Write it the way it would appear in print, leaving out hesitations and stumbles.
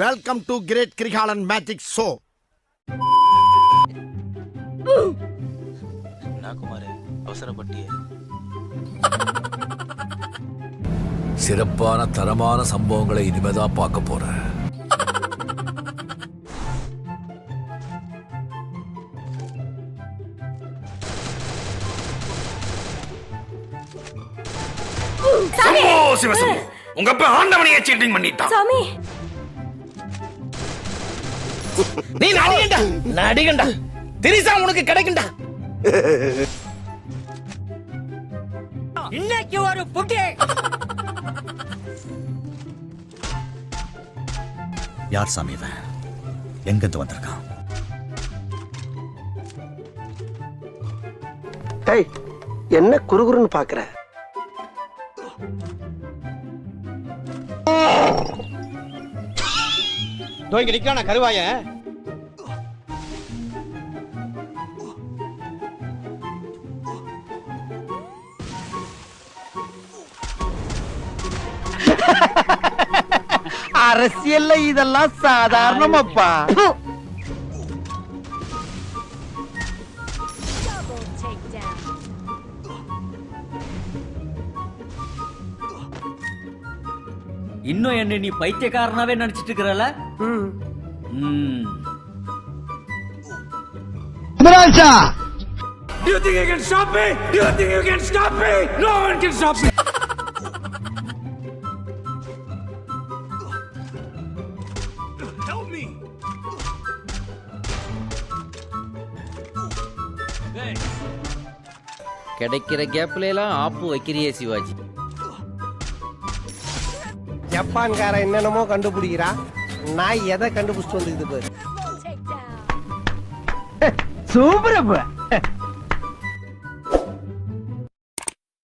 Welcome to great Kirikalan magic show. என்ன குமார் அவசரப்பட்டியே? சிறப்பான தரமான சம்பவங்களை இனிமேதான் பார்க்க போறேன். உங்க அப்பா ஆண்டவனையே சீட்டிங் பண்ணிட்டான். சாமி நீ நடிகண்டா நடிகண்டா திரிசா உனக்கு கிடைக்கும்டா. இன்னைக்கு ஒரு புட்டி. யார் சாமி இவன்? எங்கிருந்து வந்திருக்கான்? டேய், என்ன குறுகுறுன்னு பாக்குற? இங்க நிக்கான கருவாய. அரசியல்ல இதெல்லாம் சாதாரணமாப்பா. இன்னும் என்ன நீ பைத்தியக்காரனாவே நினைச்சிட்டு இருக்கிறல? Do you think you can stop me? Do you think you can stop me? No one can stop me. Help me. கிடைக்கிற கேப்ல எல்லாம் ஆப்பு வைக்கிறியே சிவாஜி. ஜப்பான்கார என்னென்னமோ கண்டுபிடிக்கிறா, நான் எதை கண்டுபிடிச்சிட்டு வந்துக்குது பாரு. சூப்பரப்பா.